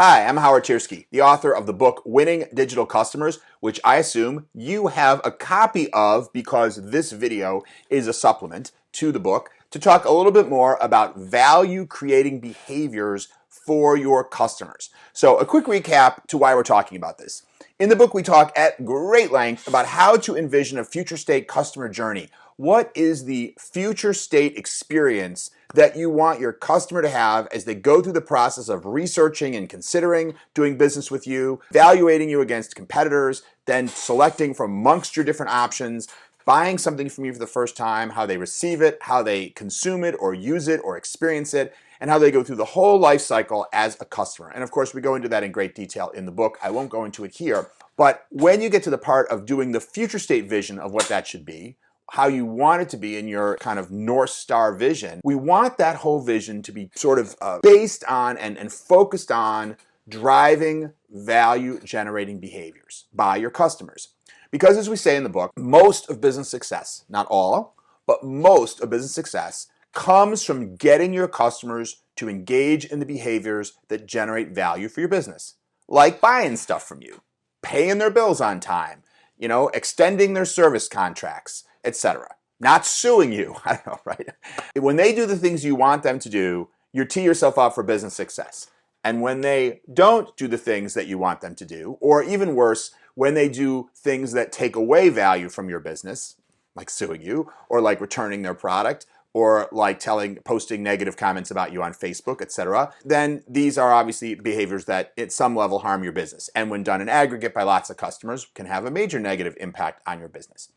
Hi, I'm Howard Tiersky, the author of the book Winning Digital Customers, which I assume you have a copy of because this video is a supplement to the book to talk a little bit more about value creating behaviors for your customers. So a quick recap to why we're talking about this. In the book, we talk at great length about how to envision a future state customer journey. What is the future state experience that you want your customer to have as they go through the process of researching and considering doing business with you, evaluating you against competitors, then selecting from amongst your different options, buying something from you for the first time, how they receive it, how they consume it or use it or experience it, and how they go through the whole life cycle as a customer. And of course, we go into that in great detail in the book. I won't go into it here. But when you get to the part of doing the future state vision of what that should be, how you want it to be in your kind of North Star vision, we want that whole vision to be sort of based on and focused on driving value generating behaviors by your customers. Because as we say in the book, most of business success, not all, but most of business success comes from getting your customers to engage in the behaviors that generate value for your business. Like buying stuff from you, paying their bills on time, extending their service contracts, etc. Not suing you. I don't know, right? When they do the things you want them to do, you tee yourself up for business success. And when they don't do the things that you want them to do, or even worse, when they do things that take away value from your business, like suing you, or like returning their product, or like posting negative comments about you on Facebook, etc., then these are obviously behaviors that at some level harm your business. And when done in aggregate by lots of customers, can have a major negative impact on your business.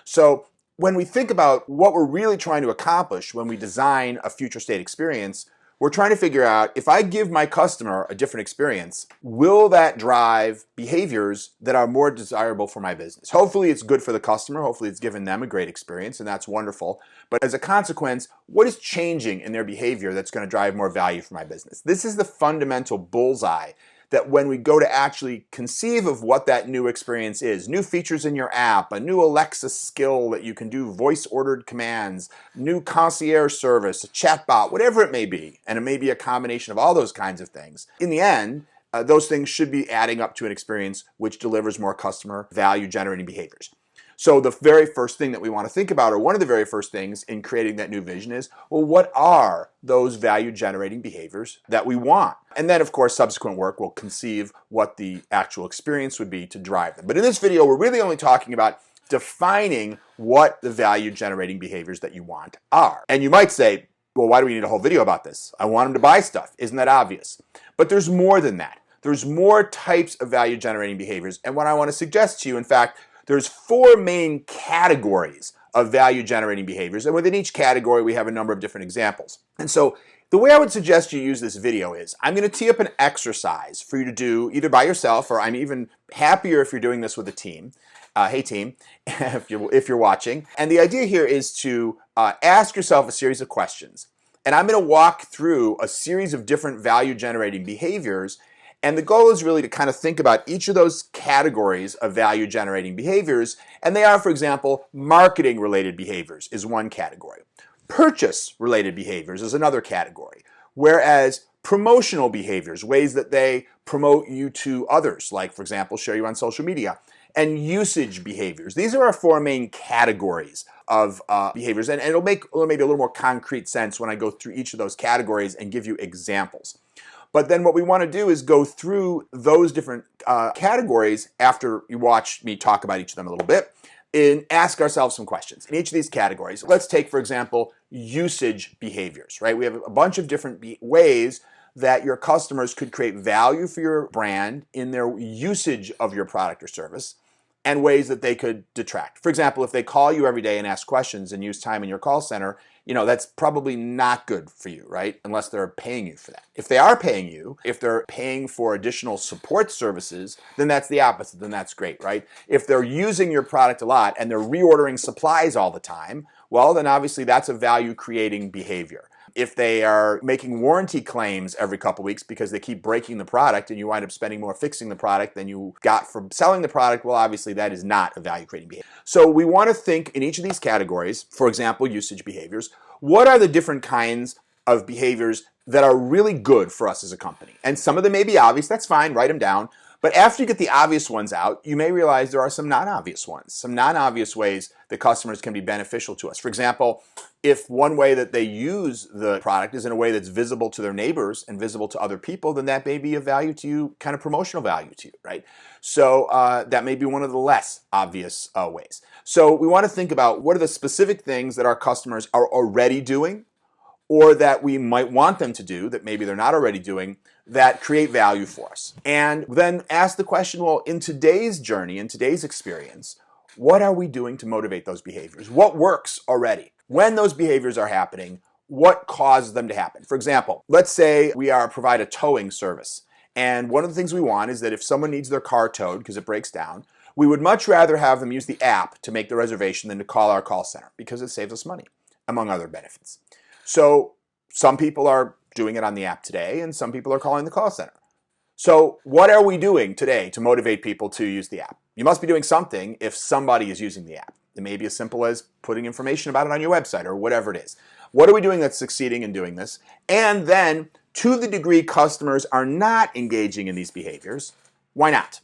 So when we think about what we're really trying to accomplish when we design a future state experience, we're trying to figure out, if I give my customer a different experience, will that drive behaviors that are more desirable for my business? Hopefully it's good for the customer. Hopefully it's given them a great experience, and that's wonderful. But as a consequence, what is changing in their behavior that's going to drive more value for my business? This is the fundamental bullseye that when we go to actually conceive of what that new experience is, new features in your app, a new Alexa skill that you can do voice-ordered commands, new concierge service, a chatbot, whatever it may be, and it may be a combination of all those kinds of things. In the end, those things should be adding up to an experience which delivers more customer value-generating behaviors. So the very first thing that we want to think about, or one of the very first things in creating that new vision is, well, what are those value-generating behaviors that we want? And then, of course, subsequent work will conceive what the actual experience would be to drive them. But in this video, we're really only talking about defining what the value-generating behaviors that you want are. And you might say, well, why do we need a whole video about this? I want them to buy stuff. Isn't that obvious? But there's more than that. There's more types of value-generating behaviors. And what I want to suggest to you, in fact, there's 4 main categories of value-generating behaviors, and within each category we have a number of different examples. And so the way I would suggest you use this video is, I'm going to tee up an exercise for you to do either by yourself, or I'm even happier if you're doing this with a team. Hey team, if you're watching. And the idea here is to ask yourself a series of questions. And I'm going to walk through a series of different value-generating behaviors. And the goal is really to kind of think about each of those categories of value-generating behaviors. And they are, for example, marketing-related behaviors is one category. Purchase-related behaviors is another category. Whereas promotional behaviors, ways that they promote you to others, like, for example, share you on social media. And usage behaviors. These are our 4 main categories of behaviors. And it'll make maybe a little more concrete sense when I go through each of those categories and give you examples. But then what we want to do is go through those different categories after you watch me talk about each of them a little bit and ask ourselves some questions. In each of these categories, let's take, for example, usage behaviors, right? We have a bunch of different ways that your customers could create value for your brand in their usage of your product or service, and ways that they could detract. For example, if they call you every day and ask questions and use time in your call center, that's probably not good for you, right? Unless they're paying you for that. If they are paying you, if they're paying for additional support services, then that's the opposite. Then that's great, right? If they're using your product a lot and they're reordering supplies all the time, well, then obviously that's a value creating behavior. If they are making warranty claims every couple weeks because they keep breaking the product and you wind up spending more fixing the product than you got from selling the product, well, obviously that is not a value creating behavior. So we want to think in each of these categories, for example, usage behaviors, what are the different kinds of behaviors that are really good for us as a company. And some of them may be obvious, that's fine, write them down. But after you get the obvious ones out, you may realize there are some non-obvious ones, some non-obvious ways that customers can be beneficial to us. For example, if one way that they use the product is in a way that's visible to their neighbors and visible to other people, then that may be of value to you, kind of promotional value to you, right? So that may be one of the less obvious ways. So we want to think about what are the specific things that our customers are already doing or that we might want them to do that maybe they're not already doing that create value for us. And then ask the question, well, in today's journey, in today's experience, what are we doing to motivate those behaviors? What works already? When those behaviors are happening, what causes them to happen? For example, let's say we provide a towing service. And one of the things we want is that if someone needs their car towed because it breaks down, we would much rather have them use the app to make the reservation than to call our call center because it saves us money, among other benefits. So some people are doing it on the app today, and some people are calling the call center. So what are we doing today to motivate people to use the app? You must be doing something if somebody is using the app. It may be as simple as putting information about it on your website or whatever it is. What are we doing that's succeeding in doing this? And then, to the degree customers are not engaging in these behaviors, why not?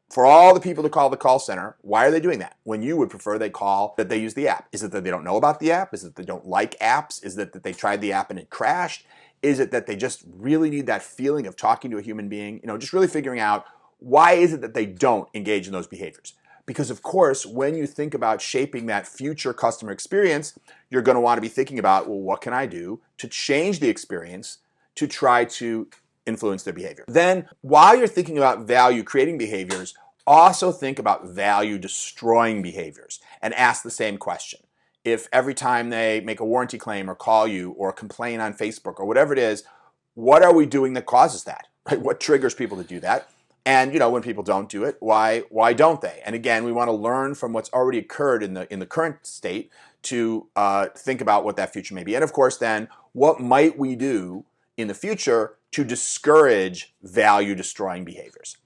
For all the people to call the call center, why are they doing that? When you would prefer that they use the app. Is it that they don't know about the app? Is it that they don't like apps? Is it that they tried the app and it crashed? Is it that they just really need that feeling of talking to a human being? Just really figuring out why is it that they don't engage in those behaviors? Because of course, when you think about shaping that future customer experience, you're going to want to be thinking about, well, what can I do to change the experience to try to influence their behavior? Then, while you're thinking about value creating behaviors, also think about value destroying behaviors and ask the same question. If every time they make a warranty claim or call you or complain on Facebook or whatever it is, what are we doing that causes that? Right? What triggers people to do that? And when people don't do it, why don't they? And again, we want to learn from what's already occurred in the current state to think about what that future may be. And of course, then what might we do in the future to discourage value destroying behaviors?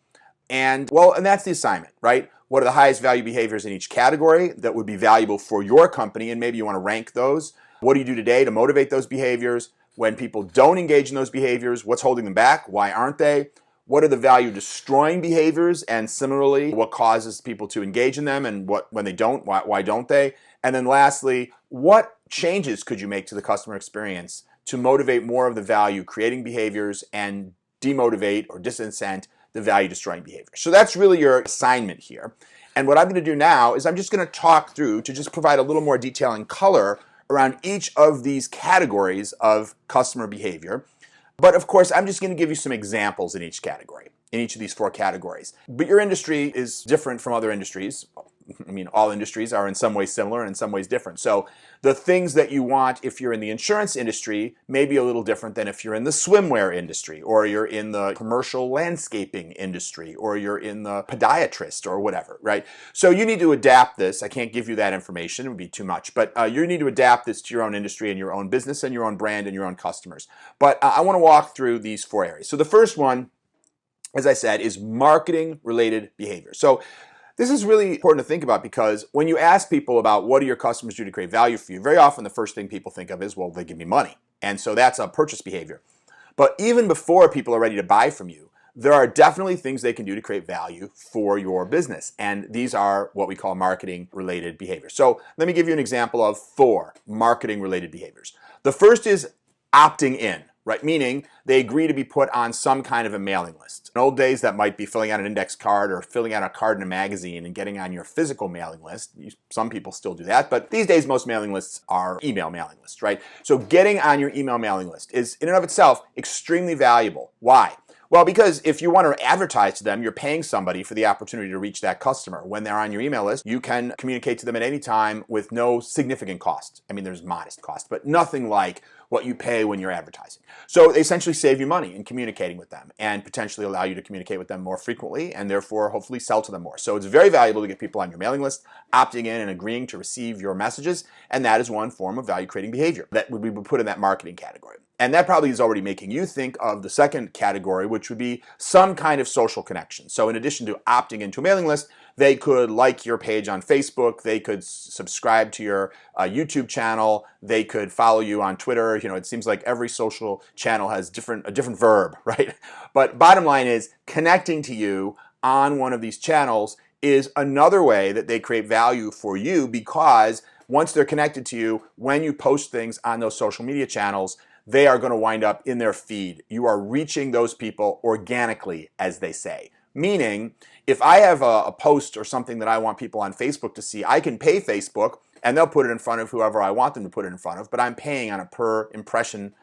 And that's the assignment, right? What are the highest value behaviors in each category that would be valuable for your company? And maybe you want to rank those. What do you do today to motivate those behaviors? When people don't engage in those behaviors, what's holding them back? Why aren't they? What are the value destroying behaviors? And similarly, what causes people to engage in them? And when they don't, why don't they? And then lastly, what changes could you make to the customer experience to motivate more of the value creating behaviors and demotivate or disincent the value destroying behavior? So that's really your assignment here. And what I'm going to do now is I'm just going to talk through to just provide a little more detail and color around each of these categories of customer behavior. But of course, I'm just going to give you some examples in each category, in each of these 4 categories. But your industry is different from other industries. I mean, all industries are in some ways similar and in some ways different. So the things that you want if you're in the insurance industry may be a little different than if you're in the swimwear industry, or you're in the commercial landscaping industry, or you're in the podiatrist or whatever, right? So you need to adapt this. I can't give you that information. It would be too much. But you need to adapt this to your own industry and your own business and your own brand and your own customers. But I want to walk through these 4 areas. So the first one, as I said, is marketing-related behavior. So this is really important to think about because when you ask people about what do your customers do to create value for you, very often the first thing people think of is, well, they give me money. And so that's a purchase behavior. But even before people are ready to buy from you, there are definitely things they can do to create value for your business. And these are what we call marketing-related behaviors. So let me give you an example of 4 marketing-related behaviors. The first is opting in. Right? Meaning they agree to be put on some kind of a mailing list. In old days, that might be filling out an index card or filling out a card in a magazine and getting on your physical mailing list. Some people still do that, but these days most mailing lists are email mailing lists, right? So getting on your email mailing list is in and of itself extremely valuable. Why? Well, because if you want to advertise to them, you're paying somebody for the opportunity to reach that customer. When they're on your email list, you can communicate to them at any time with no significant cost. I mean, there's modest cost, but nothing like what you pay when you're advertising. So they essentially save you money in communicating with them and potentially allow you to communicate with them more frequently and therefore hopefully sell to them more. So it's very valuable to get people on your mailing list, opting in and agreeing to receive your messages, and that is one form of value creating behavior that would be put in that marketing category. And that probably is already making you think of the second category, which would be some kind of social connection. So in addition to opting into a mailing list, They could like your page on Facebook. They could subscribe to your YouTube channel. They could follow you on Twitter. You know, it seems like every social channel has a different verb, right? But bottom line is, connecting to you on one of these channels is another way that they create value for you, because once they're connected to you, when you post things on those social media channels, they are going to wind up in their feed. You are reaching those people organically, as they say. Meaning, if I have a post or something that I want people on Facebook to see, I can pay Facebook and they'll put it in front of whoever I want them to put it in front of, but I'm paying on a per impression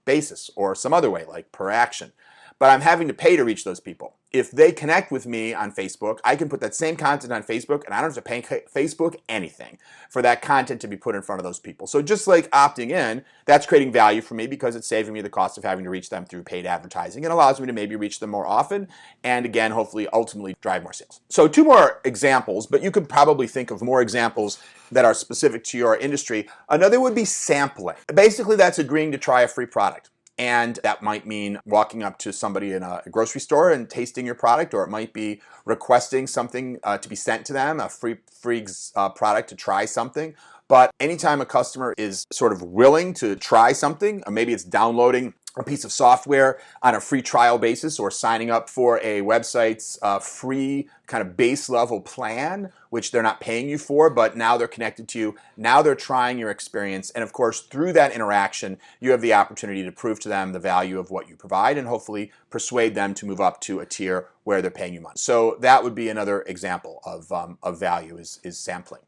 basis or some other way, like per action. But I'm having to pay to reach those people. If they connect with me on Facebook, I can put that same content on Facebook and I don't have to pay Facebook anything for that content to be put in front of those people. So just like opting in, that's creating value for me because it's saving me the cost of having to reach them through paid advertising. It allows me to maybe reach them more often and, again, hopefully ultimately drive more sales. So 2 more examples, but you could probably think of more examples that are specific to your industry. Another would be sampling. Basically, that's agreeing to try a free product. And that might mean walking up to somebody in a grocery store and tasting your product, or it might be requesting something to be sent to them, a free product to try something. But anytime a customer is sort of willing to try something, or maybe it's downloading a piece of software on a free trial basis or signing up for a website's free kind of base level plan, which they're not paying you for, but now they're connected to you. Now they're trying your experience. And of course, through that interaction, you have the opportunity to prove to them the value of what you provide and hopefully persuade them to move up to a tier where they're paying you money. So that would be another example of value is sampling.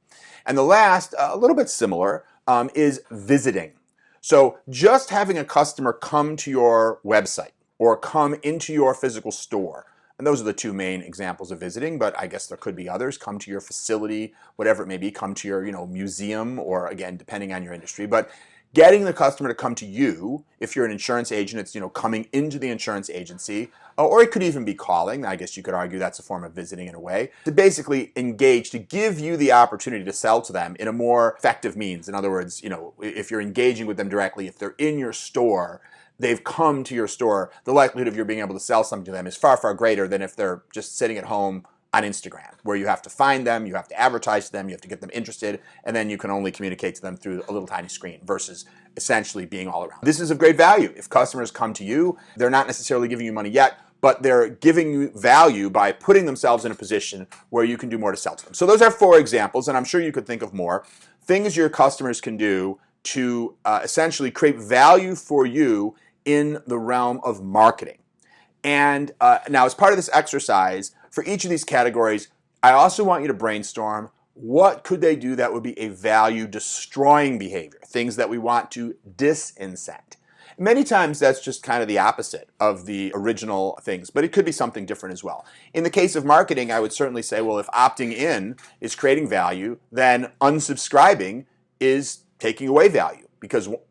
And the last, a little bit similar, is visiting. So just having a customer come to your website or come into your physical store, and those are the 2 main examples of visiting, but I guess there could be others. Come to your facility, whatever it may be, come to your museum, or again, depending on your industry. But getting the customer to come to you, if you're an insurance agent, it's coming into the insurance agency, or it could even be calling. I guess you could argue that's a form of visiting in a way, to basically engage, to give you the opportunity to sell to them in a more effective means. In other words, if you're engaging with them directly, if they're in your store, they've come to your store, the likelihood of you being able to sell something to them is far, far greater than if they're just sitting at home on Instagram, where you have to find them, you have to advertise to them, you have to get them interested, and then you can only communicate to them through a little tiny screen versus essentially being all around. This is of great value. If customers come to you, they're not necessarily giving you money yet, but they're giving you value by putting themselves in a position where you can do more to sell to them. So those are 4 examples, and I'm sure you could think of more things your customers can do to essentially create value for you in the realm of marketing. And now, as part of this exercise, for each of these categories, I also want you to brainstorm what could they do that would be a value-destroying behavior, things that we want to disincent. Many times that's just kind of the opposite of the original things, but it could be something different as well. In the case of marketing, I would certainly say, well, if opting in is creating value, then unsubscribing is taking away value.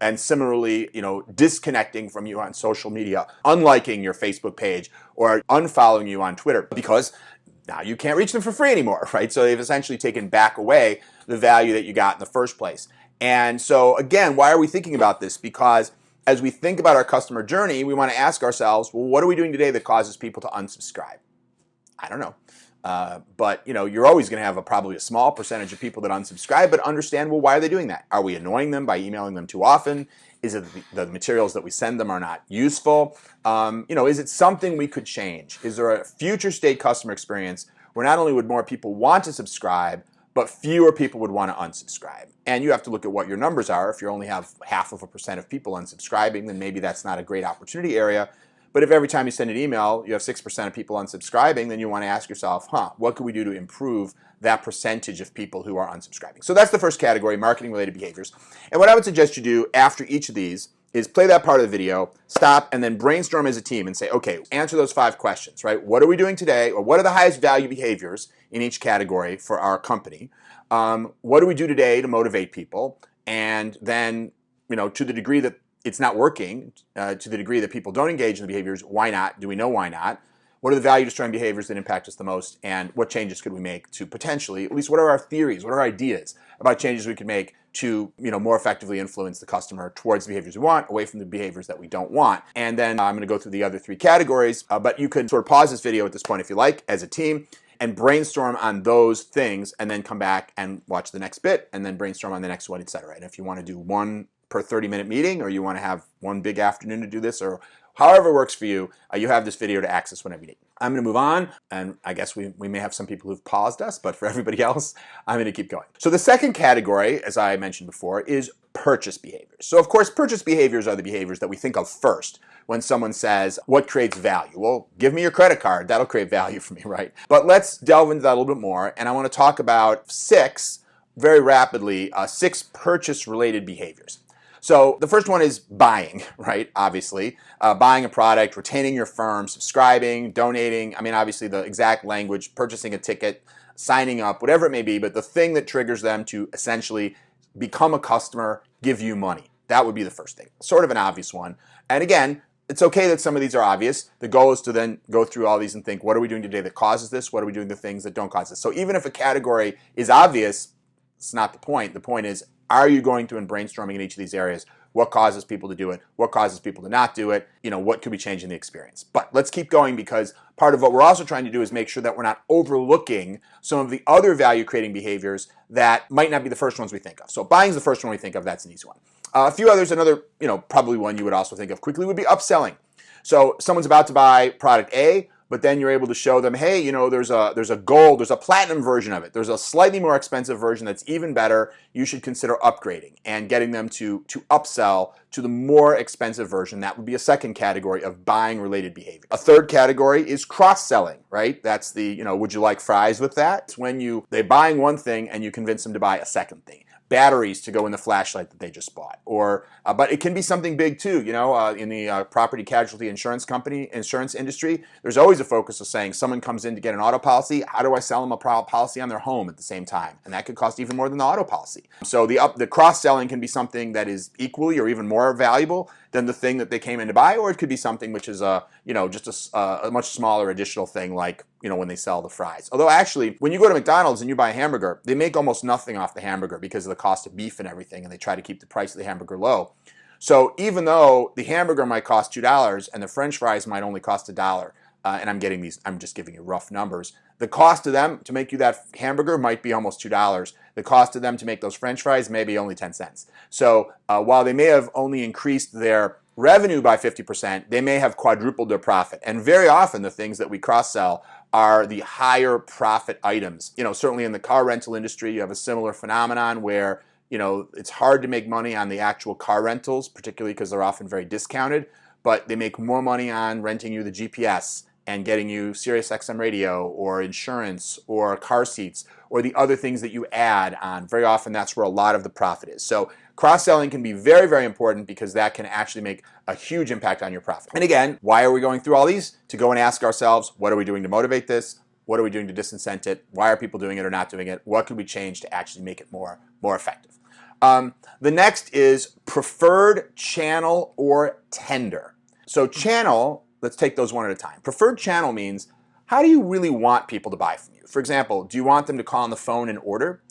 And similarly, disconnecting from you on social media, unliking your Facebook page, or unfollowing you on Twitter, because now you can't reach them for free anymore, right? So they've essentially taken back away the value that you got in the first place. And so again, why are we thinking about this? Because as we think about our customer journey, we want to ask ourselves, well, what are we doing today that causes people to unsubscribe? I don't know. But you're always going to have probably a small percentage of people that unsubscribe, but understand, well, why are they doing that? Are we annoying them by emailing them too often? Is it the materials that we send them are not useful? Is it something we could change? Is there a future state customer experience where not only would more people want to subscribe, but fewer people would want to unsubscribe? And you have to look at what your numbers are. If you only have 0.5% of people unsubscribing, then maybe that's not a great opportunity area. But if every time you send an email, you have 6% of people unsubscribing, then you want to ask yourself, what can we do to improve that percentage of people who are unsubscribing? So that's the first category, marketing-related behaviors. And what I would suggest you do after each of these is play that part of the video, stop, and then brainstorm as a team and say, okay, answer those 5 questions, right? What are we doing today? Or what are the highest value behaviors in each category for our company? What do we do today to motivate people? And then, to the degree that it's not working, to the degree that people don't engage in the behaviors, why not? Do we know why not? What are the value-destroying behaviors that impact us the most? And what changes could we make to potentially, at least what are our theories, what are our ideas about changes we could make to more effectively influence the customer towards the behaviors we want, away from the behaviors that we don't want? And then I'm going to go through the other 3 categories, but you can sort of pause this video at this point if you like, as a team, and brainstorm on those things, and then come back and watch the next bit, and then brainstorm on the next one, etc. And if you want to do one per 30-minute meeting, or you want to have one big afternoon to do this, or however works for you, you have this video to access whenever you need. I'm going to move on, and I guess we may have some people who've paused us, but for everybody else, I'm going to keep going. So the second category, as I mentioned before, is purchase behaviors. So of course, purchase behaviors are the behaviors that we think of first when someone says, what creates value? Well, give me your credit card. That'll create value for me, right? But let's delve into that a little bit more, and I want to talk about very rapidly, six purchase-related behaviors. So the first one is buying, right? Obviously, buying a product, retaining your firm, subscribing, donating. I mean, obviously the exact language, purchasing a ticket, signing up, whatever it may be, but the thing that triggers them to essentially become a customer, give you money. That would be the first thing. Sort of an obvious one. And again, it's okay that some of these are obvious. The goal is to then go through all these and think, what are we doing today that causes this? What are we doing the things that don't cause this? So even if a category is obvious, it's not the point. The point is, are you going through and brainstorming in each of these areas? What causes people to do it? What causes people to not do it? What could we change in the experience? But let's keep going, because part of what we're also trying to do is make sure that we're not overlooking some of the other value-creating behaviors that might not be the first ones we think of. So buying is the first one we think of. That's an easy one. A few others, another, probably one you would also think of quickly would be upselling. So someone's about to buy product A, but then you're able to show them, hey, there's a gold, there's a platinum version of it. There's a slightly more expensive version that's even better. You should consider upgrading and getting them to upsell to the more expensive version. That would be a second category of buying related behavior. A third category is cross-selling, right? That's the, would you like fries with that? It's when they're buying one thing and you convince them to buy a second thing. Batteries to go in the flashlight that they just bought, but it can be something big too. In the property casualty insurance industry, there's always a focus of saying someone comes in to get an auto policy. How do I sell them a policy on their home at the same time? And that could cost even more than the auto policy. So the cross selling can be something that is equally or even more valuable than the thing that they came in to buy, or it could be something which is just a much smaller additional thing, like when they sell the fries. Although actually, when you go to McDonald's and you buy a hamburger, they make almost nothing off the hamburger because of the cost of beef and everything, and they try to keep the price of the hamburger low. So even though the hamburger might cost $2 and the French fries might only cost $1, and I'm just giving you rough numbers, the cost to them to make you that hamburger might be almost $2. The cost to them to make those French fries may be only 10 cents. So while they may have only increased their revenue by 50%, they may have quadrupled their profit. And very often the things that we cross-sell are the higher profit items. Certainly in the car rental industry, you have a similar phenomenon where it's hard to make money on the actual car rentals, particularly because they're often very discounted, but they make more money on renting you the GPS and getting you Sirius XM radio or insurance or car seats or the other things that you add on. Very often that's where a lot of the profit is. So cross-selling can be very, very important because that can actually make a huge impact on your profit. And again, why are we going through all these? To go and ask ourselves, what are we doing to motivate this? What are we doing to disincent it? Why are people doing it or not doing it? What could we change to actually make it more effective? The next is preferred channel or tender. So channel, let's take those one at a time. Preferred channel means, how do you really want people to buy from you? For example, do you want them to call on the phone and order?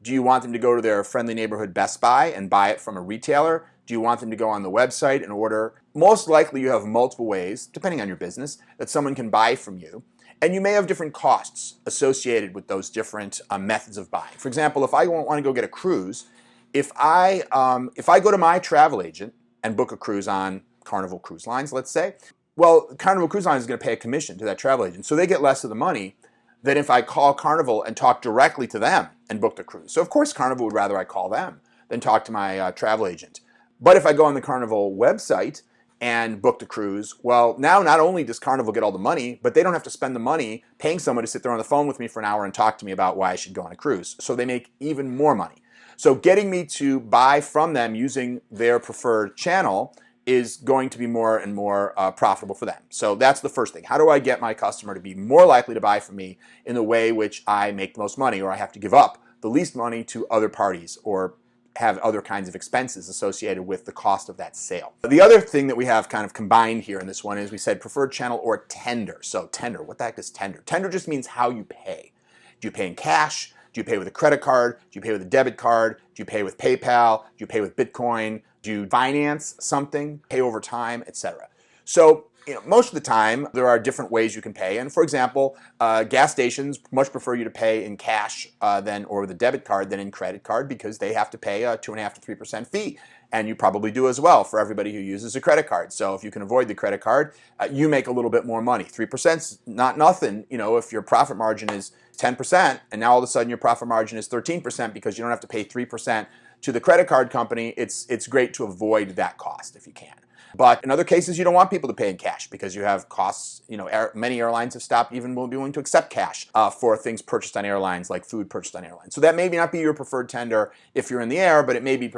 Do you want them to go to their friendly neighborhood Best Buy and buy it from a retailer? Do you want them to go on the website and order? Most likely you have multiple ways, depending on your business, that someone can buy from you. And you may have different costs associated with those different methods of buying. For example, if I want to go get a cruise, if I go to my travel agent and book a cruise on Carnival Cruise Lines, let's say, well, Carnival Cruise Lines is going to pay a commission to that travel agent, so they get less of the money than if I call Carnival and talk directly to them and book the cruise. So of course Carnival would rather I call them than talk to my travel agent. But if I go on the Carnival website and book the cruise, well, now not only does Carnival get all the money, but they don't have to spend the money paying someone to sit there on the phone with me for an hour and talk to me about why I should go on a cruise. So they make even more money. So getting me to buy from them using their preferred channel is going to be more and more profitable for them. So that's the first thing. How do I get my customer to be more likely to buy from me in the way which I make the most money, or I have to give up the least money to other parties, or have other kinds of expenses associated with the cost of that sale? The other thing that we have kind of combined here in this one is we said preferred channel or tender. So tender, what the heck is tender? Tender just means how you pay. Do you pay in cash? Do you pay with a credit card? Do you pay with a debit card? Do you pay with PayPal? Do you pay with Bitcoin? Do you finance something, pay over time, etc.? So most of the time there are different ways you can pay. And for example, gas stations much prefer you to pay in cash or with a debit card than in credit card because they have to pay a 2.5 to 3% fee. And you probably do as well for everybody who uses a credit card. So if you can avoid the credit card, you make a little bit more money. 3% is not nothing. If your profit margin is 10% and now all of a sudden your profit margin is 13% because you don't have to pay 3% to the credit card company, it's great to avoid that cost if you can. But in other cases, you don't want people to pay in cash because you have costs. Many airlines have stopped even will be willing to accept cash for things purchased on airlines, like food purchased on airlines. So that may not be your preferred tender if you're in the air, but it may be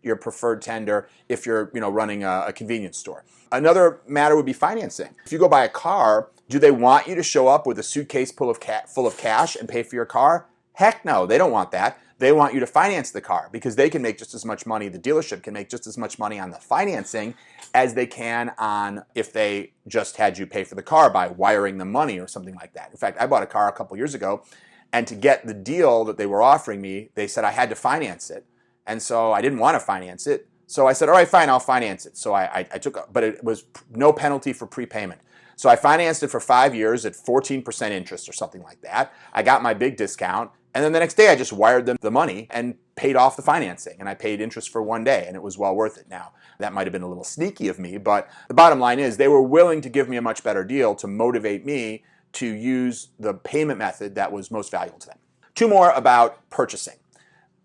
your preferred tender if you're running a convenience store. Another matter would be financing. If you go buy a car, do they want you to show up with a suitcase full of cash and pay for your car? Heck no, they don't want that. They want you to finance the car because they can make just as much money, the dealership can make just as much money on the financing as they can on if they just had you pay for the car by wiring them money or something like that. In fact, I bought a car a couple years ago, and to get the deal that they were offering me, they said I had to finance it. And so I didn't want to finance it. So I said, all right, fine, I'll finance it. So I took, but it was no penalty for prepayment. So I financed it for 5 years at 14% interest or something like that. I got my big discount. And then the next day I just wired them the money and paid off the financing. And I paid interest for 1 day and it was well worth it. Now, that might have been a little sneaky of me, but the bottom line is they were willing to give me a much better deal to motivate me to use the payment method that was most valuable to them. Two more about purchasing.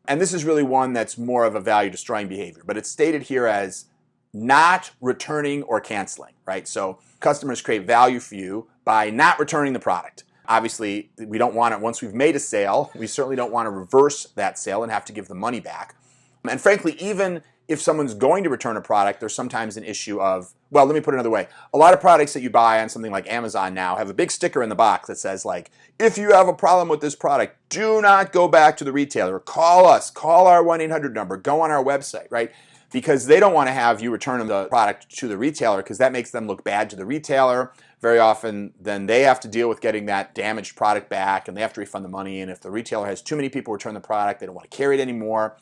And this is really one that's more of a value destroying behavior, but it's stated here as not returning or canceling, right? So customers create value for you by not returning the product. Obviously, we don't want it once we've made a sale. We certainly don't want to reverse that sale and have to give the money back. And frankly, even if someone's going to return a product, there's sometimes an issue of, well, let me put it another way. A lot of products that you buy on something like Amazon now have a big sticker in the box that says, like, if you have a problem with this product, do not go back to the retailer. Call us. Call our 1-800 number. Go on our website, right? Because they don't want to have you return the product to the retailer because that makes them look bad to the retailer. Very often, then they have to deal with getting that damaged product back and they have to refund the money. And if the retailer has too many people return the product, they don't want to carry it anymore.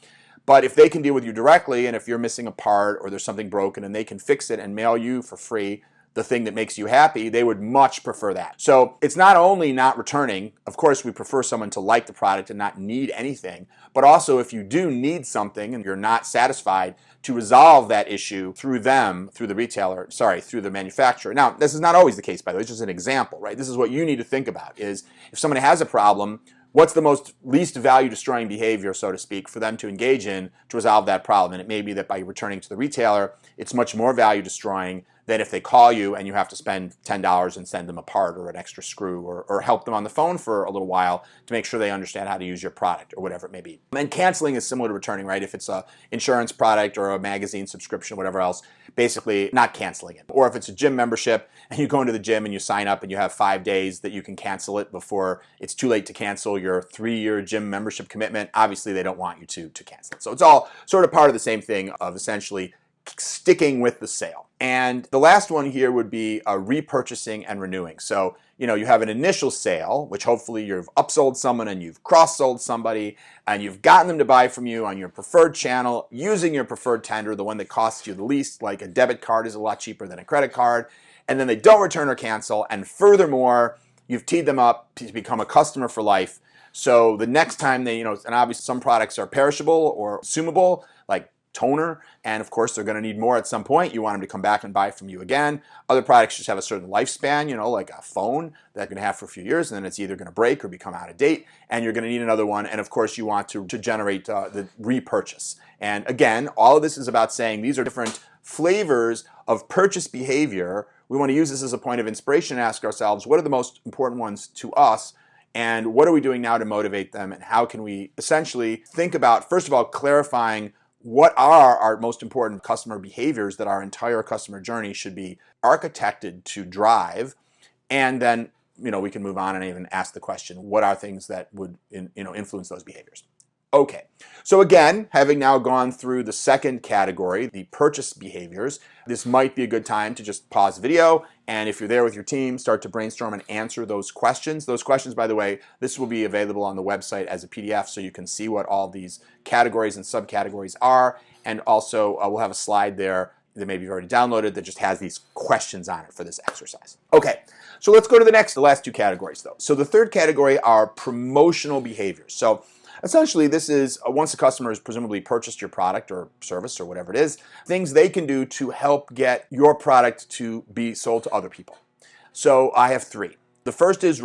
But if they can deal with you directly and if you're missing a part or there's something broken and they can fix it and mail you for free the thing that makes you happy, they would much prefer that. So it's not only not returning. Of course, we prefer someone to like the product and not need anything. But also, if you do need something and you're not satisfied, to resolve that issue through them, through the manufacturer. Now, this is not always the case, by the way. It's just an example, right? This is what you need to think about is if someone has a problem, what's the least value destroying behavior, so to speak, for them to engage in to resolve that problem? And it may be that by returning to the retailer, it's much more value destroying than if they call you and you have to spend $10 and send them a part or an extra screw or help them on the phone for a little while to make sure they understand how to use your product or whatever it may be. And canceling is similar to returning, right? If it's an insurance product or a magazine subscription, whatever else, basically not canceling it. Or if it's a gym membership and you go into the gym and you sign up and you have 5 days that you can cancel it before it's too late to cancel your 3-year gym membership commitment, obviously they don't want you to cancel it. So it's all sort of part of the same thing of essentially sticking with the sale. And the last one here would be repurchasing and renewing. So, you have an initial sale, which hopefully you've upsold someone and you've cross-sold somebody and you've gotten them to buy from you on your preferred channel using your preferred tender, the one that costs you the least, like a debit card is a lot cheaper than a credit card. And then they don't return or cancel. And furthermore, you've teed them up to become a customer for life. So the next time they, and obviously some products are perishable or consumable, like toner, and of course they're going to need more at some point. You want them to come back and buy from you again. Other products just have a certain lifespan, like a phone that you're going to have for a few years, and then it's either going to break or become out of date, and you're going to need another one. And of course you want to generate the repurchase. And again, all of this is about saying these are different flavors of purchase behavior. We want to use this as a point of inspiration and ask ourselves, what are the most important ones to us? And what are we doing now to motivate them? And how can we essentially think about, first of all, clarifying what are our most important customer behaviors that our entire customer journey should be architected to drive? And then, we can move on and even ask the question, what are things that would, influence those behaviors? Okay, so again, having now gone through the second category, the purchase behaviors, this might be a good time to just pause the video, and if you're there with your team, start to brainstorm and answer those questions. Those questions, by the way, this will be available on the website as a PDF so you can see what all these categories and subcategories are, and also we'll have a slide there that maybe you've already downloaded that just has these questions on it for this exercise. Okay, so let's go to the last two categories though. So the third category are promotional behaviors. So essentially, this is once a customer has presumably purchased your product or service or whatever it is, things they can do to help get your product to be sold to other people. So I have three. The first is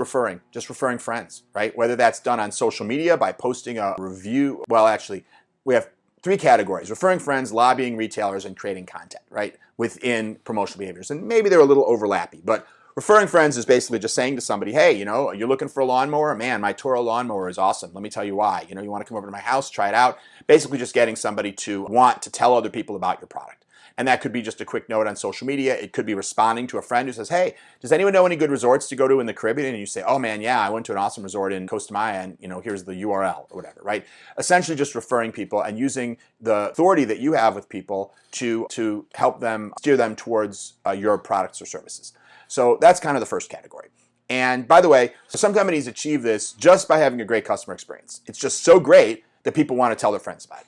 just referring friends, right? Whether that's done on social media by posting a review. Well, actually, we have three categories: referring friends, lobbying retailers, and creating content, right? Within promotional behaviors. And maybe they're a little overlappy, but referring friends is basically just saying to somebody, hey, you're looking for a lawnmower? Man, my Toro lawnmower is awesome. Let me tell you why. You want to come over to my house, try it out. Basically just getting somebody to want to tell other people about your product. And that could be just a quick note on social media. It could be responding to a friend who says, hey, does anyone know any good resorts to go to in the Caribbean? And you say, oh man, yeah, I went to an awesome resort in Costa Maya and here's the URL or whatever, right? Essentially just referring people and using the authority that you have with people to help them steer them towards your products or services. So that's kind of the first category. And by the way, some companies achieve this just by having a great customer experience. It's just so great that people want to tell their friends about it.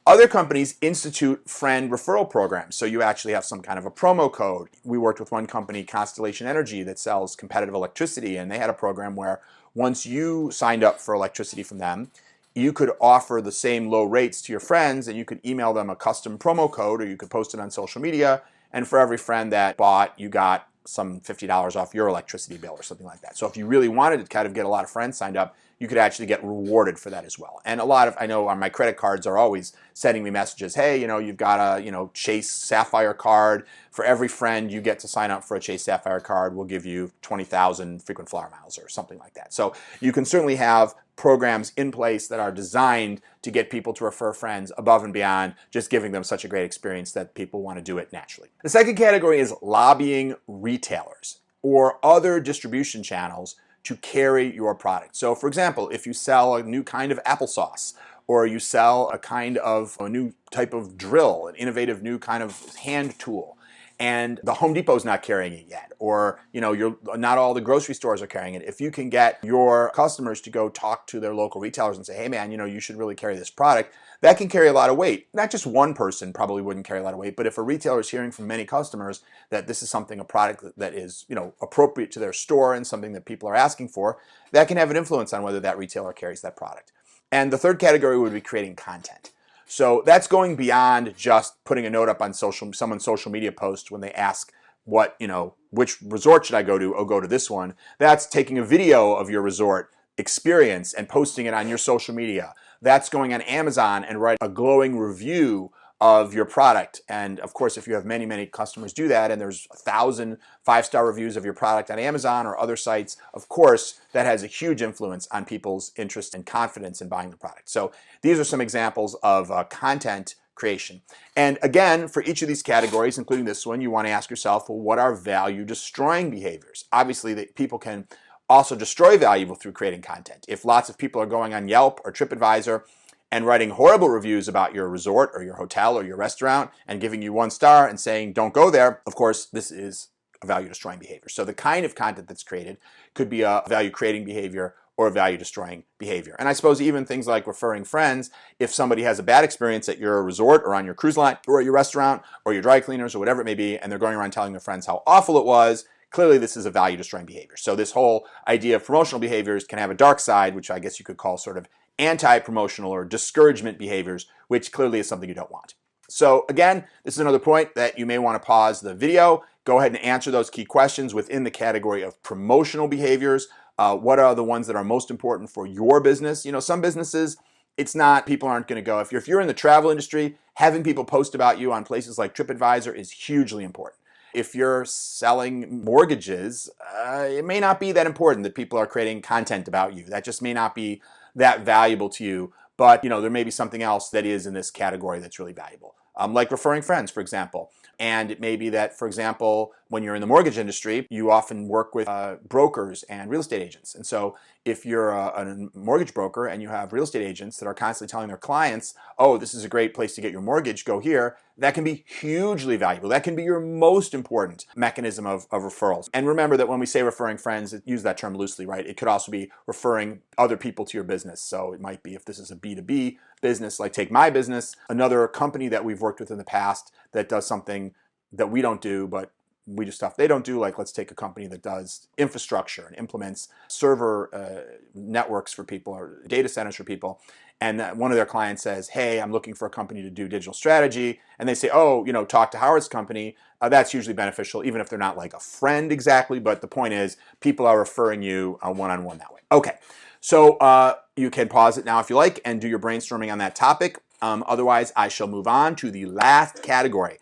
Other companies institute friend referral programs. So you actually have some kind of a promo code. We worked with one company, Constellation Energy, that sells competitive electricity. And they had a program where once you signed up for electricity from them, you could offer the same low rates to your friends and you could email them a custom promo code or you could post it on social media. And for every friend that bought, you got some $50 off your electricity bill or something like that. So if you really wanted to kind of get a lot of friends signed up, you could actually get rewarded for that as well. And I know on my credit cards are always sending me messages, hey, you've got a, Chase Sapphire card. For every friend you get to sign up for a Chase Sapphire card, we'll give you 20,000 frequent flyer miles or something like that. So you can certainly have programs in place that are designed to get people to refer friends above and beyond just giving them such a great experience that people want to do it naturally. The second category is lobbying retailers or other distribution channels to carry your product. So for example, if you sell a new kind of applesauce, or you sell a new type of drill, an innovative new kind of hand tool, and the Home Depot's not carrying it yet, or not all the grocery stores are carrying it. If you can get your customers to go talk to their local retailers and say, hey man, you should really carry this product, that can carry a lot of weight. Not just one person probably wouldn't carry a lot of weight, but if a retailer is hearing from many customers that this is a product that is appropriate to their store and something that people are asking for, that can have an influence on whether that retailer carries that product. And the third category would be creating content. So that's going beyond just putting a note up on someone's social media post when they ask which resort should I go to? Oh, go to this one. That's taking a video of your resort experience and posting it on your social media. That's going on Amazon and write a glowing review of your product. And of course, if you have many, many customers do that and there's 1,000 5-star reviews of your product on Amazon or other sites, of course, that has a huge influence on people's interest and confidence in buying the product. So these are some examples of content creation. And again, for each of these categories, including this one, you want to ask yourself, well, what are value destroying behaviors? Obviously, people can also destroy value through creating content. If lots of people are going on Yelp or TripAdvisor and writing horrible reviews about your resort or your hotel or your restaurant and giving you 1 star and saying don't go there, of course, this is a value destroying behavior. So the kind of content that's created could be a value creating behavior or a value destroying behavior. And I suppose even things like referring friends, if somebody has a bad experience at your resort or on your cruise line or at your restaurant or your dry cleaners or whatever it may be, and they're going around telling their friends how awful it was, clearly this is a value destroying behavior. So this whole idea of promotional behaviors can have a dark side, which I guess you could call sort of anti-promotional or discouragement behaviors, which clearly is something you don't want. So again, this is another point that you may want to pause the video, go ahead and answer those key questions within the category of promotional behaviors. What are the ones that are most important for your business? Some businesses, people aren't going to go. If you're in the travel industry, having people post about you on places like TripAdvisor is hugely important. If you're selling mortgages, it may not be that important that people are creating content about you. That just may not be that valuable to you. But there may be something else that is in this category that's really valuable. Like referring friends, for example. And it may be that, for example, when you're in the mortgage industry, you often work with brokers and real estate agents. And so if you're a mortgage broker and you have real estate agents that are constantly telling their clients, oh, this is a great place to get your mortgage, go here, that can be hugely valuable. That can be your most important mechanism of referrals. And remember that when we say referring friends, use that term loosely, right? It could also be referring other people to your business. So it might be, if this is a B2B business, like take my business, another company that we've worked with in the past that does something that we don't do, but we do stuff they don't do. Like, let's take a company that does infrastructure and implements server networks for people or data centers for people. And one of their clients says, hey, I'm looking for a company to do digital strategy. And they say, oh, talk to Howard's company. That's usually beneficial, even if they're not like a friend exactly. But the point is, people are referring you one-on-one that way. Okay, so you can pause it now if you like and do your brainstorming on that topic. Otherwise, I shall move on to the last category,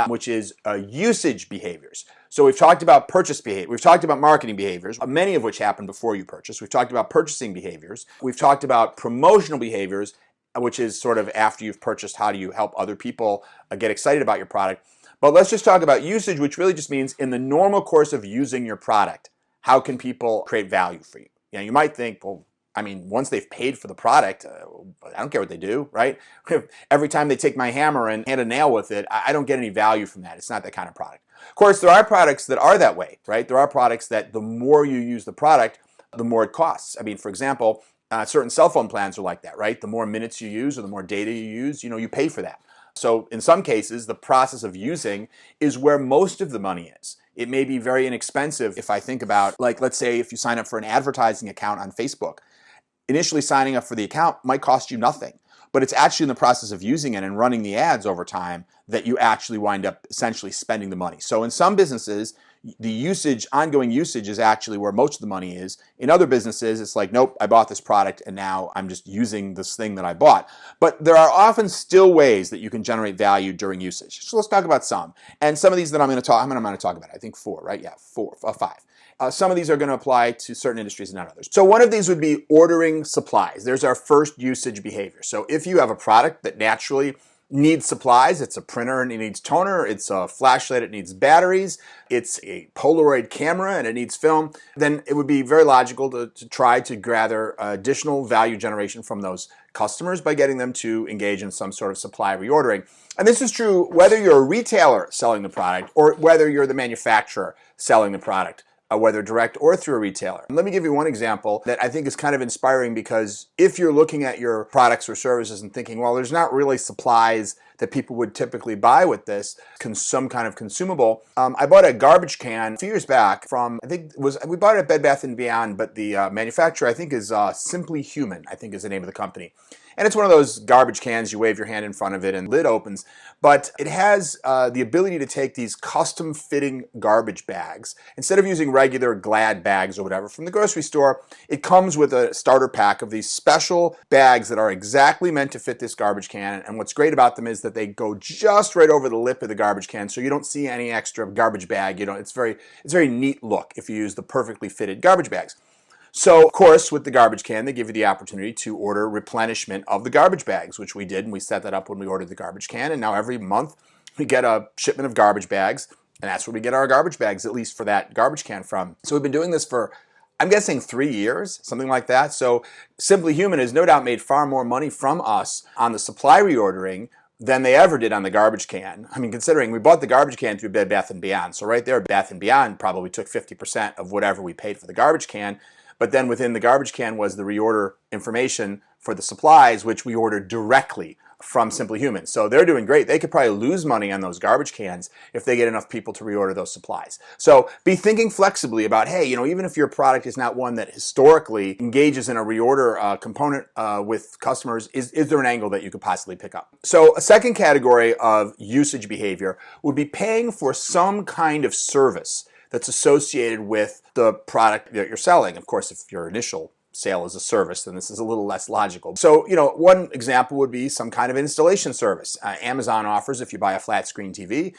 which is usage behaviors. So we've talked about purchase behavior. We've talked about marketing behaviors, many of which happen before you purchase. We've talked about purchasing behaviors. We've talked about promotional behaviors, which is sort of after you've purchased, how do you help other people get excited about your product. But let's just talk about usage, which really just means in the normal course of using your product, how can people create value for you? You might think, well, I mean, once they've paid for the product, I don't care what they do, right? Every time they take my hammer and hit a nail with it, I don't get any value from that. It's not that kind of product. Of course, there are products that are that way, right? There are products that the more you use the product, the more it costs. I mean, for example, certain cell phone plans are like that, right? The more minutes you use or the more data you use, you pay for that. So in some cases, the process of using is where most of the money is. It may be very inexpensive if I think about, like, let's say if you sign up for an advertising account on Facebook. Initially signing up for the account might cost you nothing, but it's actually in the process of using it and running the ads over time that you actually wind up essentially spending the money. So in some businesses, the ongoing usage is actually where most of the money is. In other businesses, it's like, nope, I bought this product and now I'm just using this thing that I bought. But there are often still ways that you can generate value during usage. So let's talk about some. And some of these that I'm going to talk about, I think 4, right? Yeah, 5. Some of these are going to apply to certain industries and not others. So one of these would be ordering supplies. There's our first usage behavior. So if you have a product that naturally needs supplies, it's a printer and it needs toner, it's a flashlight, it needs batteries, it's a Polaroid camera and it needs film, then it would be very logical to try to gather additional value generation from those customers by getting them to engage in some sort of supply reordering. And this is true whether you're a retailer selling the product or whether you're the manufacturer selling the product, whether direct or through a retailer. And let me give you one example that I think is kind of inspiring, because if you're looking at your products or services and thinking, well, there's not really supplies that people would typically buy with this, some kind of consumable. I bought a garbage can a few years back from, we bought it at Bed Bath & Beyond, but the manufacturer I think is Simply Human, I think is the name of the company. And it's one of those garbage cans, you wave your hand in front of it and the lid opens. But it has the ability to take these custom fitting garbage bags. Instead of using regular Glad bags or whatever from the grocery store, it comes with a starter pack of these special bags that are exactly meant to fit this garbage can. And what's great about them is that they go just right over the lip of the garbage can, so you don't see any extra garbage bag. It's very neat look if you use the perfectly fitted garbage bags. So, of course, with the garbage can, they give you the opportunity to order replenishment of the garbage bags, which we did, and we set that up when we ordered the garbage can. And now every month we get a shipment of garbage bags, and that's where we get our garbage bags, at least for that garbage can from. So we've been doing this for, I'm guessing, 3 years, something like that. So Simply Human has no doubt made far more money from us on the supply reordering than they ever did on the garbage can. I mean, considering we bought the garbage can through Bed Bath & Beyond. So right there, Bath & Beyond probably took 50% of whatever we paid for the garbage can. But then within the garbage can was the reorder information for the supplies, which we ordered directly from Simply Human. So they're doing great. They could probably lose money on those garbage cans if they get enough people to reorder those supplies. So be thinking flexibly about, hey, even if your product is not one that historically engages in a reorder component with customers, is there an angle that you could possibly pick up? So a second category of usage behavior would be paying for some kind of service that's associated with the product that you're selling. Of course, if your initial sale is a service, then this is a little less logical. So, one example would be some kind of installation service. Amazon offers, if you buy a flat screen TV,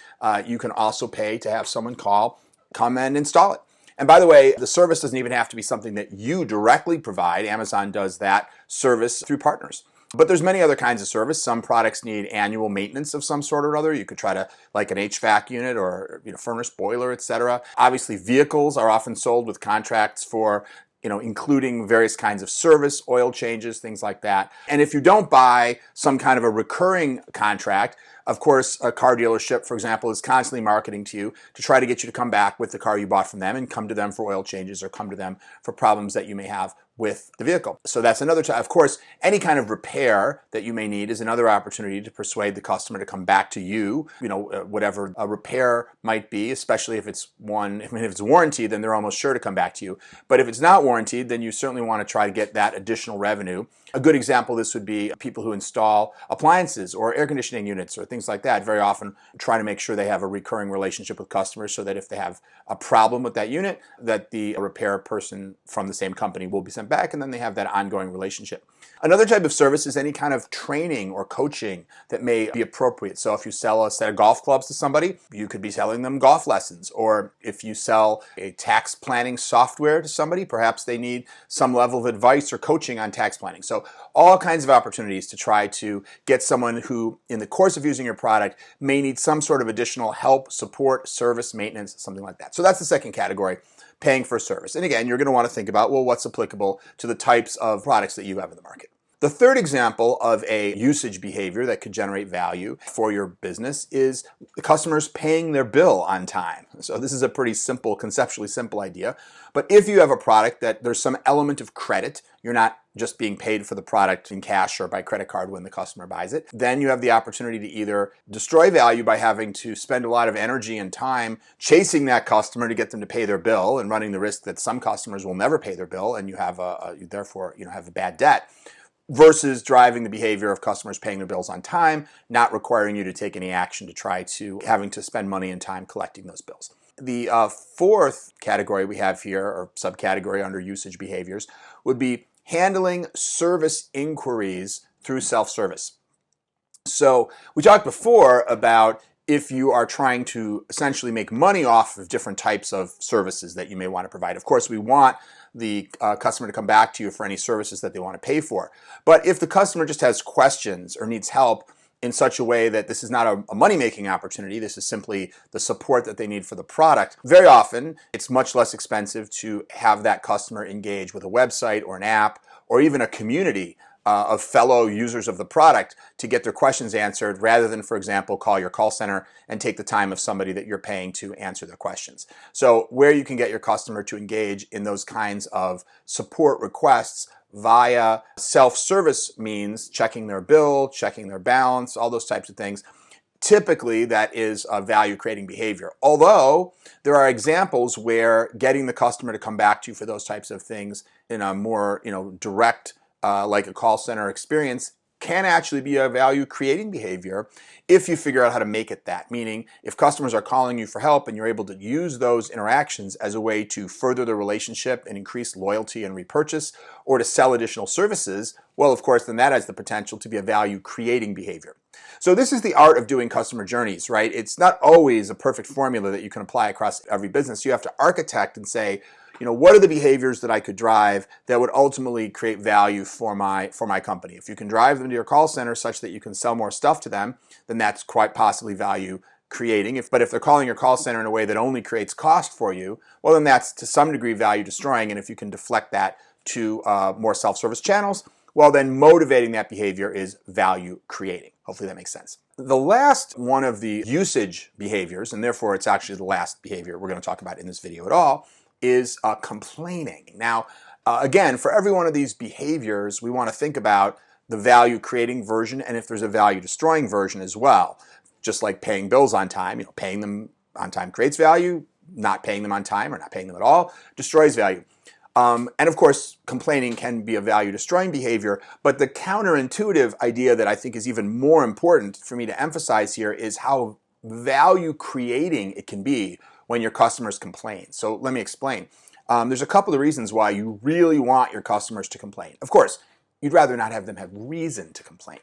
you can also pay to have someone come and install it. And by the way, the service doesn't even have to be something that you directly provide. Amazon does that service through partners. But there's many other kinds of service. Some products need annual maintenance of some sort or other. You could try to, like an HVAC unit or furnace, boiler, etc. Obviously, vehicles are often sold with contracts for including various kinds of service, oil changes, things like that. And if you don't buy some kind of a recurring contract, of course, a car dealership, for example, is constantly marketing to you to try to get you to come back with the car you bought from them and come to them for oil changes or come to them for problems that you may have with the vehicle. So that's another time. Of course, any kind of repair that you may need is another opportunity to persuade the customer to come back to you. Whatever a repair might be, especially if it's if it's warranted, then they're almost sure to come back to you. But if it's not warranted, then you certainly want to try to get that additional revenue. A good example of this would be people who install appliances or air conditioning units or things like that. Very often try to make sure they have a recurring relationship with customers so that if they have a problem with that unit, that the repair person from the same company will be sent back, and then they have that ongoing relationship. Another type of service is any kind of training or coaching that may be appropriate. So if you sell a set of golf clubs to somebody, you could be selling them golf lessons. Or if you sell a tax planning software to somebody, perhaps they need some level of advice or coaching on tax planning. So all kinds of opportunities to try to get someone who, in the course of using your product, may need some sort of additional help, support, service, maintenance, something like that. So that's the second category, paying for a service. And again, you're going to want to think about, well, what's applicable to the types of products that you have in the market. The third example of a usage behavior that could generate value for your business is the customers paying their bill on time. So this is a pretty simple, conceptually simple idea. But if you have a product that there's some element of credit, you're not just being paid for the product in cash or by credit card when the customer buys it, then you have the opportunity to either destroy value by having to spend a lot of energy and time chasing that customer to get them to pay their bill and running the risk that some customers will never pay their bill and you have therefore have a bad debt, versus driving the behavior of customers paying their bills on time, not requiring you to take any action to try to having to spend money and time collecting those bills. The fourth category we have here, or subcategory under usage behaviors, would be handling service inquiries through self-service. So we talked before about if you are trying to essentially make money off of different types of services that you may want to provide. Of course, we want the customer to come back to you for any services that they want to pay for. But if the customer just has questions or needs help in such a way that this is not a money-making opportunity, this is simply the support that they need for the product, very often it's much less expensive to have that customer engage with a website or an app or even a community of fellow users of the product to get their questions answered, rather than, for example, call your call center and take the time of somebody that you're paying to answer their questions. So where you can get your customer to engage in those kinds of support requests via self-service means, checking their bill, checking their balance, all those types of things, typically that is a value-creating behavior. Although there are examples where getting the customer to come back to you for those types of things in a more direct like a call center experience can actually be a value-creating behavior if you figure out how to make it that. Meaning, if customers are calling you for help and you're able to use those interactions as a way to further the relationship and increase loyalty and repurchase, or to sell additional services, well, of course, then that has the potential to be a value-creating behavior. So this is the art of doing customer journeys, right? It's not always a perfect formula that you can apply across every business. You have to architect and say, what are the behaviors that I could drive that would ultimately create value for my company? If you can drive them to your call center such that you can sell more stuff to them, then that's quite possibly value creating. But if they're calling your call center in a way that only creates cost for you, well, then that's to some degree value destroying. And if you can deflect that to more self-service channels, well, then motivating that behavior is value creating. Hopefully that makes sense. The last one of the usage behaviors, and therefore it's actually the last behavior we're going to talk about in this video at all, is complaining. Now, again, for every one of these behaviors, we want to think about the value-creating version and if there's a value-destroying version as well. Just like paying bills on time, paying them on time creates value, not paying them on time or not paying them at all destroys value. And of course, complaining can be a value-destroying behavior, but the counterintuitive idea that I think is even more important for me to emphasize here is how value-creating it can be when your customers complain. So let me explain. There's a couple of reasons why you really want your customers to complain. Of course, you'd rather not have them have reason to complain.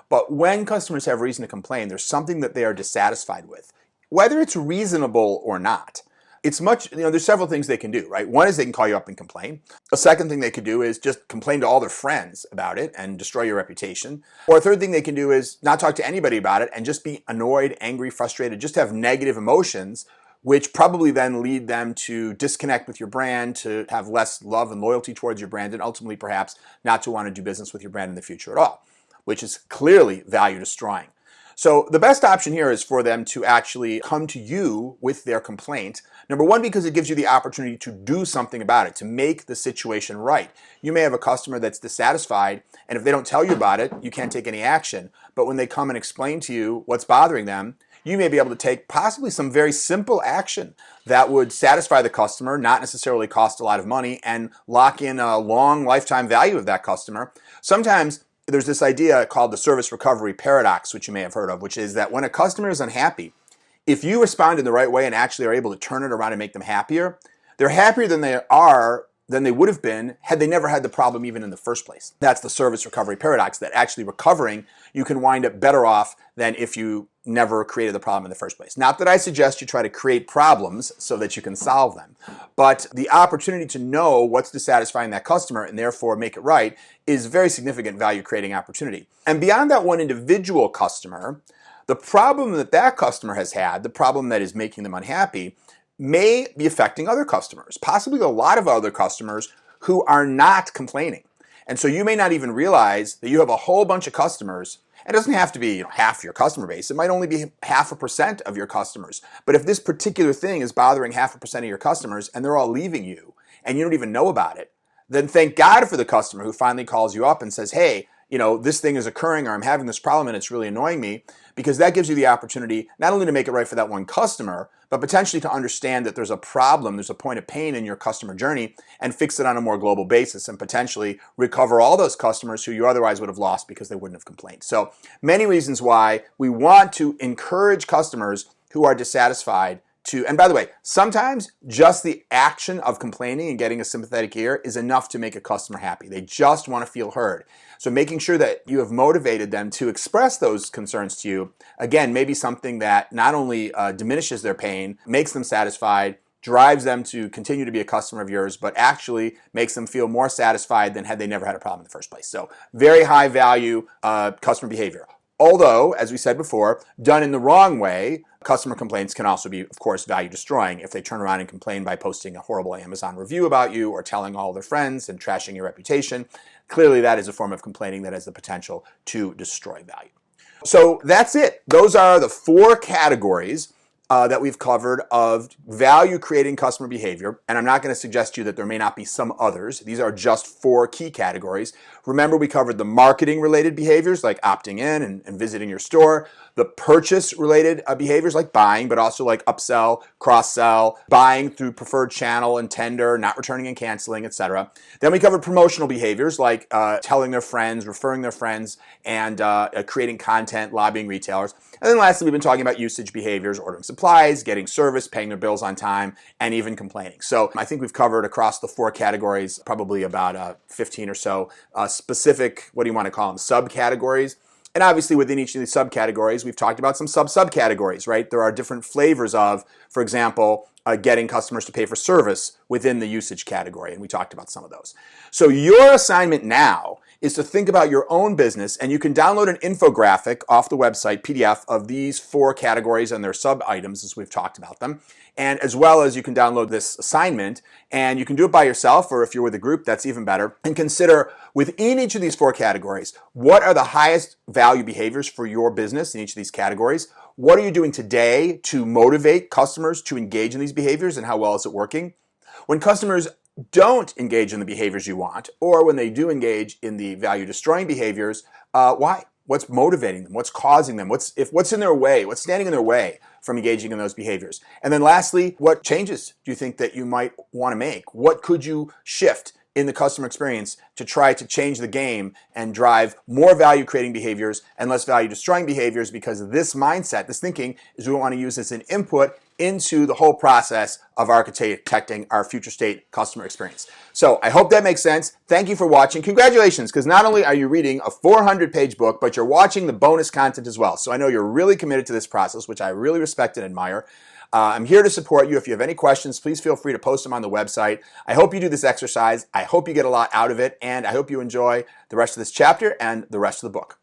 But when customers have reason to complain, there's something that they are dissatisfied with, whether it's reasonable or not. It's there's several things they can do, right? One is they can call you up and complain. A second thing they could do is just complain to all their friends about it and destroy your reputation. Or a third thing they can do is not talk to anybody about it and just be annoyed, angry, frustrated, just have negative emotions, which probably then lead them to disconnect with your brand, to have less love and loyalty towards your brand, and ultimately perhaps not to want to do business with your brand in the future at all, which is clearly value destroying. So the best option here is for them to actually come to you with their complaint. Number one, because it gives you the opportunity to do something about it, to make the situation right. You may have a customer that's dissatisfied, and if they don't tell you about it, you can't take any action. But when they come and explain to you what's bothering them, you may be able to take possibly some very simple action that would satisfy the customer, not necessarily cost a lot of money, and lock in a long lifetime value of that customer. Sometimes there's this idea called the service recovery paradox, which you may have heard of, which is that when a customer is unhappy, if you respond in the right way and actually are able to turn it around and make them happier, they're happier than they would have been had they never had the problem even in the first place. That's the service recovery paradox, that actually recovering, you can wind up better off than if you never created the problem in the first place. Not that I suggest you try to create problems so that you can solve them, but the opportunity to know what's dissatisfying that customer and therefore make it right is a very significant value creating opportunity. And beyond that one individual customer, the problem that that customer has had, the problem that is making them unhappy, may be affecting other customers, possibly a lot of other customers who are not complaining. And so you may not even realize that you have a whole bunch of customers. It doesn't have to be half your customer base. It might only be 0.5% of your customers. But if this particular thing is bothering 0.5% of your customers and they're all leaving you and you don't even know about it, then thank God for the customer who finally calls you up and says, hey, this thing is occurring, or I'm having this problem and it's really annoying me, because that gives you the opportunity not only to make it right for that one customer, but potentially to understand that there's a problem, there's a point of pain in your customer journey, and fix it on a more global basis and potentially recover all those customers who you otherwise would have lost because they wouldn't have complained. So many reasons why we want to encourage customers who are dissatisfied and by the way, sometimes just the action of complaining and getting a sympathetic ear is enough to make a customer happy. They just want to feel heard. So making sure that you have motivated them to express those concerns to you, again, maybe something that not only diminishes their pain, makes them satisfied, drives them to continue to be a customer of yours, but actually makes them feel more satisfied than had they never had a problem in the first place. So very high value customer behavior. Although, as we said before, done in the wrong way, customer complaints can also be, of course, value destroying if they turn around and complain by posting a horrible Amazon review about you or telling all their friends and trashing your reputation. Clearly, that is a form of complaining that has the potential to destroy value. So that's it. Those are the 4 categories that we've covered of value creating customer behavior. And I'm not going to suggest to you that there may not be some others. These are just 4 key categories. Remember, we covered the marketing related behaviors like opting in and visiting your store, the purchase related behaviors like buying, but also like upsell, cross-sell, buying through preferred channel and tender, not returning and canceling, etc. Then we covered promotional behaviors like telling their friends, referring their friends, and creating content, lobbying retailers. And then lastly, we've been talking about usage behaviors, ordering supplies, getting service, paying their bills on time, and even complaining. So I think we've covered across the 4 categories probably about 15 or so specific, what do you want to call them, subcategories. And obviously within each of these subcategories, we've talked about some subcategories, right? There are different flavors of, for example, getting customers to pay for service within the usage category, and we talked about some of those. So your assignment now is to think about your own business, and you can download an infographic off the website, PDF, of these 4 categories and their sub-items as we've talked about them. And as well as you can download this assignment, and you can do it by yourself, or if you're with a group, that's even better. And consider within each of these 4 categories, what are the highest value behaviors for your business in each of these categories? What are you doing today to motivate customers to engage in these behaviors, and how well is it working? When customers don't engage in the behaviors you want, or when they do engage in the value destroying behaviors, why? What's motivating them? What's causing them? What's in their way? What's standing in their way from engaging in those behaviors? And then lastly, what changes do you think that you might want to make? What could you shift in the customer experience to try to change the game and drive more value creating behaviors and less value destroying behaviors? Because this mindset, this thinking, is we want to use as an input into the whole process of architecting our future state customer experience. So I hope that makes sense. Thank you for watching. Congratulations, because not only are you reading a 400-page book, but you're watching the bonus content as well. So I know you're really committed to this process, which I really respect and admire. I'm here to support you. If you have any questions, please feel free to post them on the website. I hope you do this exercise. I hope you get a lot out of it, and I hope you enjoy the rest of this chapter and the rest of the book.